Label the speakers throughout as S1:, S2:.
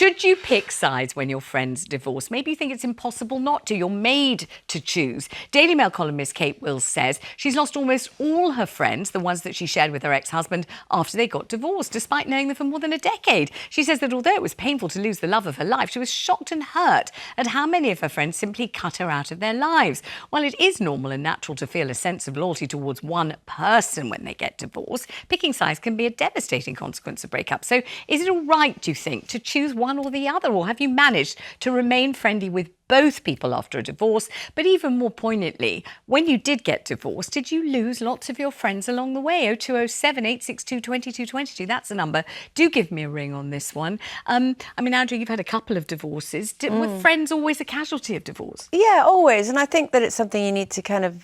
S1: Should you pick sides when your friends divorce? Maybe you think it's impossible not to. You're made to choose. Daily Mail columnist Kate Wills says she's lost almost all her friends, the ones that she shared with her ex-husband, after they got divorced, despite knowing them for more than a decade. She says that although it was painful to lose the love of her life, she was shocked and hurt at how many of her friends simply cut her out of their lives. While it is normal and natural to feel a sense of loyalty towards one person when they get divorced, picking sides can be a devastating consequence of breakup. So is it all right, do you think, to choose one or the other? Or have you managed to remain friendly with both people after a divorce? But even more poignantly, when you did get divorced, did you lose lots of your friends along the way? 0207 862 2222, that's the number. Do give me a ring on this one. Andrea, you've had a couple of divorces. Were friends always a casualty of divorce?
S2: Yeah, always. And I think that it's something you need to kind of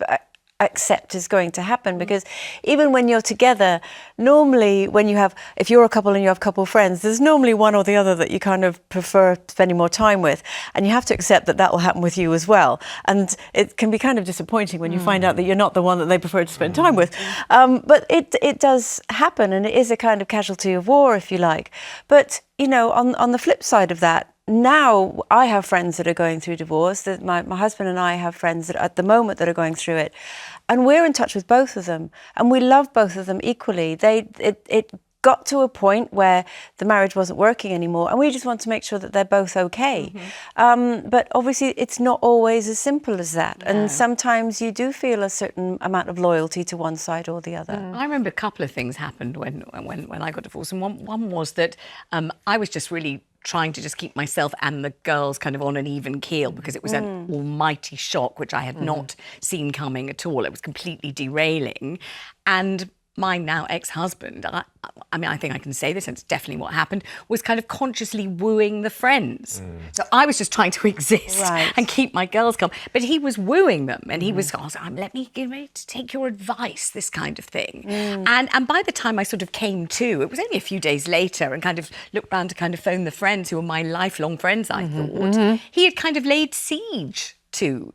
S2: accept is going to happen, because even when you're together, normally if you're a couple and you have couple friends, there's normally one or the other that you kind of prefer spending more time with, and you have to accept that that will happen with you as well. And it can be kind of disappointing when you find out that you're not the one that they prefer to spend time with. But it does happen, and it is a kind of casualty of war, if you like. But on the flip side of that, now I have friends that are going through divorce. That my husband and I have friends that at the moment that are going through it, and we're in touch with both of them, and we love both of them equally. It got to a point where the marriage wasn't working anymore, and we just want to make sure that they're both okay. But obviously it's not always as simple as that. No. And sometimes you do feel a certain amount of loyalty to one side or the other.
S1: I remember a couple of things happened when I got divorced, and one was that I was just really trying to just keep myself and the girls kind of on an even keel, because it was an almighty shock, which I had not seen coming at all. It was completely derailing. And my now ex-husband, I think I can say this, and it's definitely what happened, was kind of consciously wooing the friends. So I was just trying to exist and keep my girls calm. But he was wooing them, and he was, let me take your advice, this kind of thing. And by the time I sort of came to, it was only a few days later, and kind of looked round to kind of phone the friends who were my lifelong friends, I thought, he had kind of laid siege to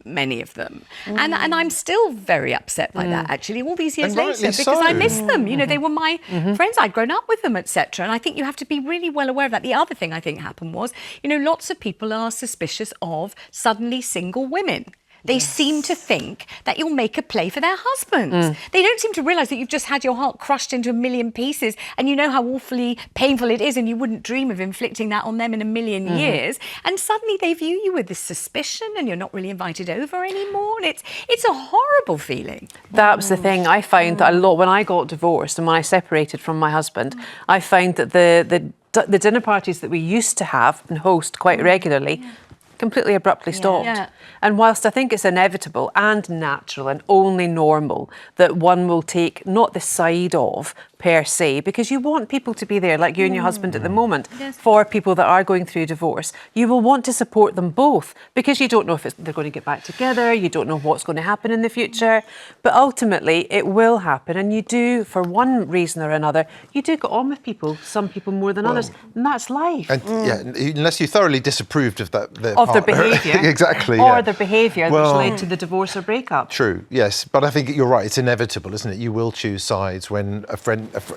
S1: many of them. And I'm still very upset by that, actually, all these years later, because I miss them. They were my friends. I'd grown up with them, etc. And I think you have to be really well aware of that. The other thing I think happened was, lots of people are suspicious of suddenly single women. They seem to think that you'll make a play for their husbands. They don't seem to realise that you've just had your heart crushed into a million pieces, and you know how awfully painful it is, and you wouldn't dream of inflicting that on them in a million years. And suddenly they view you with this suspicion, and you're not really invited over anymore. And it's a horrible feeling.
S3: That was the thing. I found that a lot when I got divorced and when I separated from my husband. I found that the dinner parties that we used to have and host quite regularly completely abruptly stopped. And whilst I think it's inevitable and natural and only normal that one will take not the side of per se, because you want people to be there, like you and your husband at the moment, for people that are going through divorce. You will want to support them both, because you don't know if they're going to get back together, you don't know what's going to happen in the future, but ultimately it will happen, and you do, for one reason or another, you do get on with people, some people more than others, and that's life.
S4: And unless you thoroughly disapproved of that,
S3: their behaviour.
S4: Exactly.
S3: Or their behaviour which led to the divorce or breakup.
S4: True, yes. But I think you're right, it's inevitable, isn't it? You will choose sides when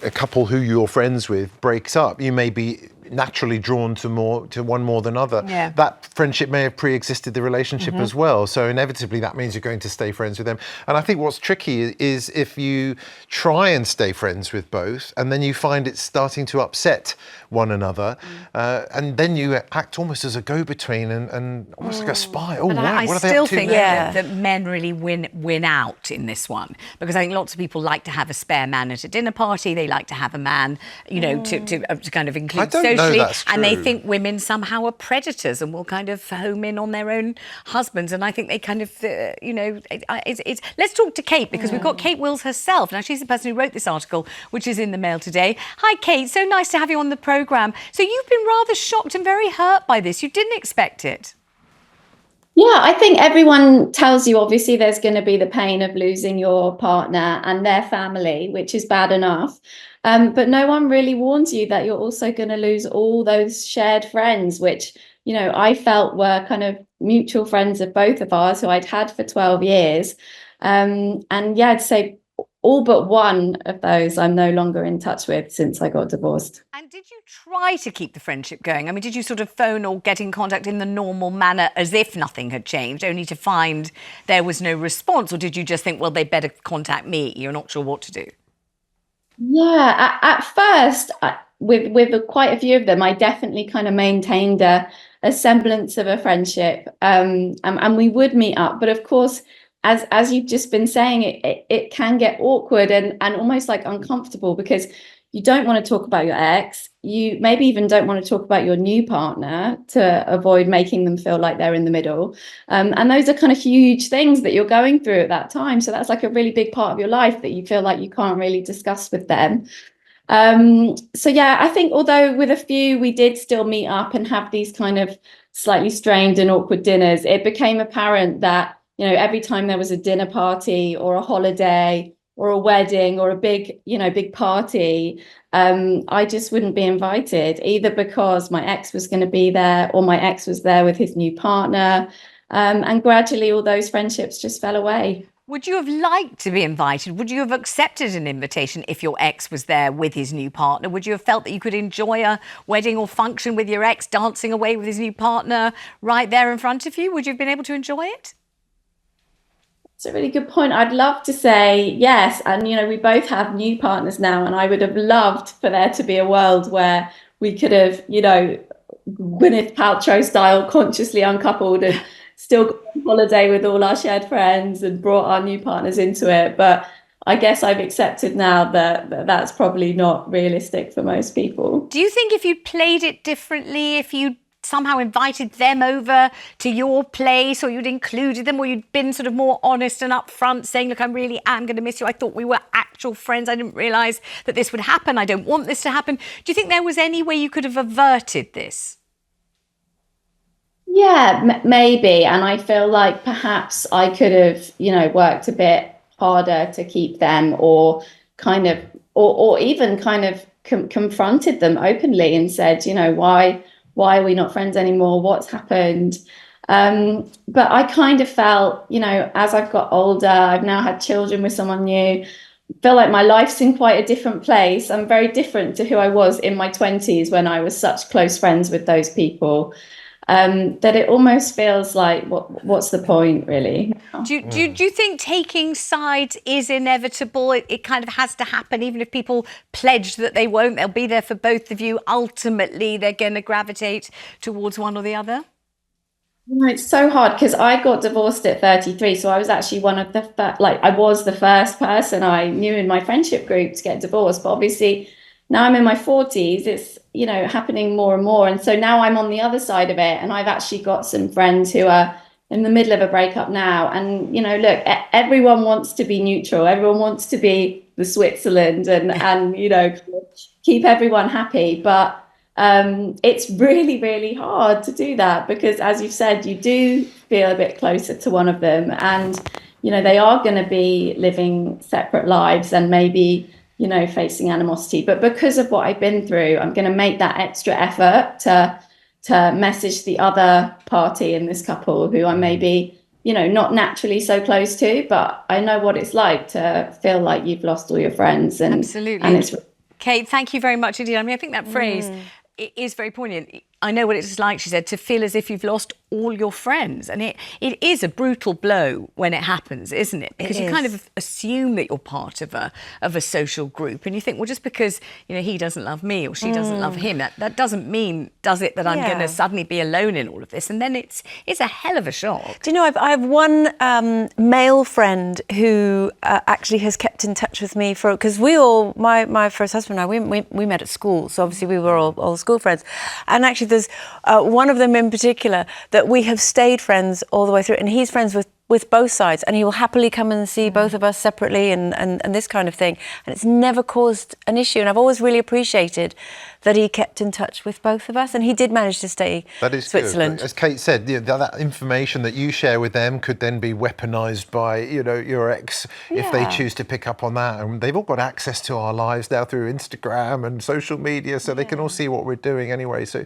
S4: a couple who you're friends with breaks up. You may be naturally drawn to one more than other. That friendship may have pre-existed the relationship as well, so inevitably that means you're going to stay friends with them. And I think what's tricky is if you try and stay friends with both and then you find it's starting to upset one another, and then you act almost as a go-between and almost like a spy.
S1: But I still think that men really win out in this one, because I think lots of people like to have a spare man at a dinner party. They like to have a man, to kind of include socially, and they think women somehow are predators and will kind of home in on their own husbands. And I think they kind of, let's talk to Kate, because we've got Kate Wills herself. Now, she's the person who wrote this article, which is in the Mail today. Hi, Kate. So nice to have you on the programme. So you've been rather shocked and very hurt by this. You didn't expect it.
S5: Yeah, I think everyone tells you, obviously, there's going to be the pain of losing your partner and their family, which is bad enough. But no one really warns you that you're also going to lose all those shared friends, which, I felt were kind of mutual friends of both of ours who I'd had for 12 years. And yeah, I'd say all but one of those I'm no longer in touch with since I got divorced.
S1: And did you try to keep the friendship going? I mean, did you sort of phone or get in contact in the normal manner as if nothing had changed, only to find there was no response? Or did you just think, well, they better contact me? You're not sure what to do?
S5: Yeah, at first, with quite a few of them, I definitely kind of maintained a semblance of a friendship, and we would meet up. But of course, as you've just been saying, it can get awkward and almost like uncomfortable, because you don't want to talk about your ex. You maybe even don't want to talk about your new partner to avoid making them feel like they're in the middle. And those are kind of huge things that you're going through at that time. So that's like a really big part of your life that you feel like you can't really discuss with them. So yeah, I think although with a few we did still meet up and have these kind of slightly strained and awkward dinners, it became apparent that, you know, every time there was a dinner party or a holiday or a wedding or a big party, I just wouldn't be invited, either because my ex was going to be there or my ex was there with his new partner. And gradually all those friendships just fell away.
S1: Would you have liked to be invited? Would you have accepted an invitation if your ex was there with his new partner? Would you have felt that you could enjoy a wedding or function with your ex dancing away with his new partner right there in front of you? Would you have been able to enjoy it?
S5: It's a really good point. I'd love to say yes. And, you know, we both have new partners now, and I would have loved for there to be a world where we could have, you know, Gwyneth Paltrow style, consciously uncoupled and still got on holiday with all our shared friends and brought our new partners into it. But I guess I've accepted now that that's probably not realistic for most people.
S1: Do you think if you played it differently, if you somehow invited them over to your place, or you'd included them, or you'd been sort of more honest and upfront, saying, look, I really am going to miss you. I thought we were actual friends. I didn't realise that this would happen. I don't want this to happen. Do you think there was any way you could have averted this?
S5: Yeah, maybe. And I feel like perhaps I could have, you know, worked a bit harder to keep them, or kind of, or even kind of confronted them openly and said, you know, why are we not friends anymore? What's happened? But I kind of felt, you know, as I've got older, I've now had children with someone new, feel like my life's in quite a different place. I'm very different to who I was in my 20s when I was such close friends with those people. That it almost feels like, what's the point, really?
S1: Do you think taking sides is inevitable? It kind of has to happen, even if people pledge that they won't. They'll be there for both of you. Ultimately, they're going to gravitate towards one or the other.
S5: It's so hard because I got divorced at 33, so I was actually one of the first, I was the first person I knew in my friendship group to get divorced. But obviously, now I'm in my 40s, it's, you know, happening more and more. And so now I'm on the other side of it. And I've actually got some friends who are in the middle of a breakup now. And, you know, look, everyone wants to be neutral. Everyone wants to be the Switzerland and you know, keep everyone happy. But it's really, really hard to do that because, as you've said, you do feel a bit closer to one of them. And, you know, they are going to be living separate lives and maybe, you know, facing animosity. But because of what I've been through, I'm going to make that extra effort to message the other party in this couple who I may be, you know, not naturally so close to, but I know what it's like to feel like you've lost all your friends. And
S1: absolutely.
S5: And it's
S1: Kate, thank you very much indeed. I mean, I think that phrase is very poignant. I know what it's like, she said, to feel as if you've lost all your friends. And it is a brutal blow when it happens, isn't it? Because you kind of assume that you're part of a social group. And you think, well, just because, you know, he doesn't love me or she doesn't love him, that doesn't mean, does it, that I'm going to suddenly be alone in all of this? And then it's a hell of a shock.
S2: Do you know, I have one male friend who actually has kept in touch with me because we all, my first husband and I, we met at school. So obviously we were all school friends. And actually there's one of them in particular that we have stayed friends all the way through, and he's friends with both sides, and he will happily come and see both of us separately and this kind of thing, and it's never caused an issue. And I've always really appreciated that he kept in touch with both of us, and he did manage to stay Switzerland.
S4: Good. As Kate said, that information that you share with them could then be weaponized by, you know, your ex if they choose to pick up on that. And they've all got access to our lives now through Instagram and social media, so they can all see what we're doing anyway. So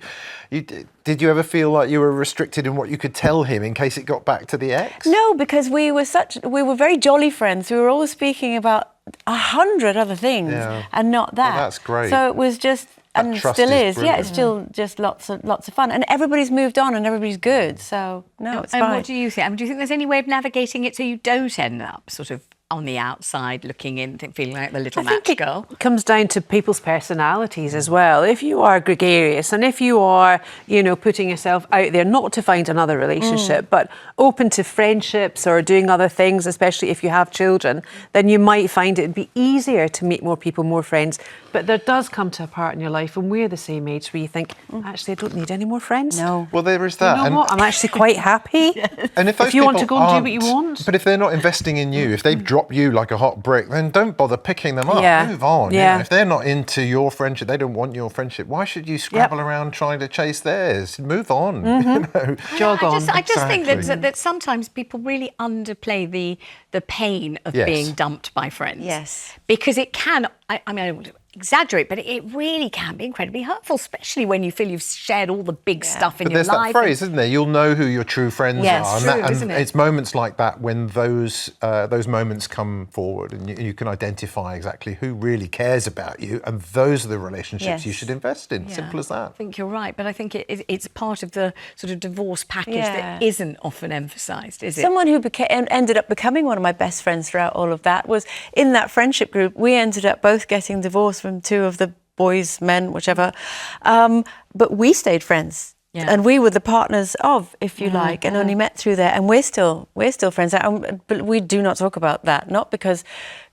S4: did you ever feel like you were restricted in what you could tell him in case it got back to the ex?
S2: No, because we were very jolly friends. We were always speaking about 100 other things and not that.
S4: Well, that's great.
S2: So it was just,
S4: That
S2: and
S4: trust
S2: still
S4: is
S2: is. Yeah, it's still just lots of fun. And everybody's moved on and everybody's good. So, no, it's
S1: and
S2: fine.
S1: what do you think? I mean, do you think there's any way of navigating it so you don't end up sort of on the outside looking in, feeling like the little match girl?
S3: It comes down to people's personalities as well. If you are gregarious and if you are, you know, putting yourself out there, not to find another relationship, but open to friendships or doing other things, especially if you have children, then you might find it'd be easier to meet more people, more friends. But there does come to a part in your life when we're the same age where you think, actually, I don't need any more friends.
S2: No.
S4: Well, there is that.
S3: You know what? I'm actually quite happy.
S4: And if
S3: you want to go and do what you want.
S4: But if they're not investing in you, if they've dropped you like a hot brick, then don't bother picking them up.
S3: Yeah.
S4: Move on.
S3: Yeah.
S4: You know, if they're not into your friendship, they don't want your friendship, why should you scrabble around trying to chase theirs? Move on. You know?
S3: Jog on.
S1: I just think
S4: Exactly.
S1: that sometimes people really underplay the pain of
S4: Yes.
S1: being dumped by friends.
S2: Yes.
S1: Because it can, I mean, I don't want to exaggerate, but it really can be incredibly hurtful, especially when you feel you've shared all the big stuff in
S4: But
S1: your
S4: there's
S1: life.
S4: that phrase, isn't there? You'll know who your true friends
S2: Yes,
S4: are.
S1: true,
S4: And
S1: isn't it?
S4: it's moments like that when those moments come forward and you can identify exactly who really cares about you, and those are the relationships you
S2: Yes.
S4: should invest in. Simple as that.
S1: I think you're right, but I think it's part of the sort of divorce package
S2: Yeah.
S1: that isn't often emphasised, is it?
S2: Someone who ended up becoming one of my best friends throughout all of that was in that friendship group. We ended up both getting divorced from two of the boys, men, whichever. But we stayed friends.
S1: Yeah.
S2: And we were the partners of, if you like, and only met through there. And we're still friends. But we do not talk about that. Not because,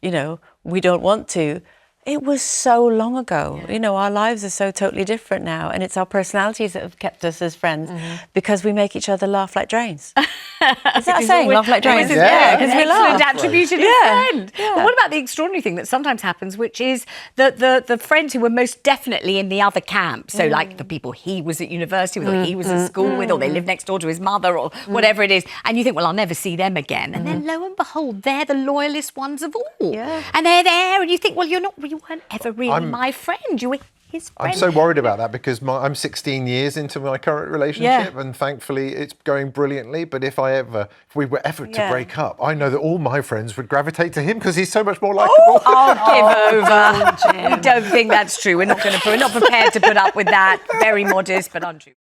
S2: you know, we don't want to. It was so long ago. You know, our lives are so totally different now, and it's our personalities that have kept us as friends because we make each other laugh like drains. Is that a saying? Laugh like drains?
S4: Yeah.
S2: because we
S1: Excellent
S2: laugh.
S1: attributed
S2: Yeah.
S1: a friend.
S2: Yeah.
S1: But what about the extraordinary thing that sometimes happens, which is the friends who were most definitely in the other camp, so like the people he was at university with, or he was at school with, or they lived next door to his mother, or whatever it is, and you think, well, I'll never see them again. And then lo and behold, they're the loyalist ones of all.
S2: Yeah.
S1: And they're there, and you think, well, you weren't ever really my friend. You were his friend.
S4: I'm so worried about that because I'm 16 years into my current relationship, and thankfully it's going brilliantly. But if we were ever to break up, I know that all my friends would gravitate to him because he's so much more likable.
S1: Give over. We don't think that's true. We're not prepared to put up with that. Very modest, but untrue.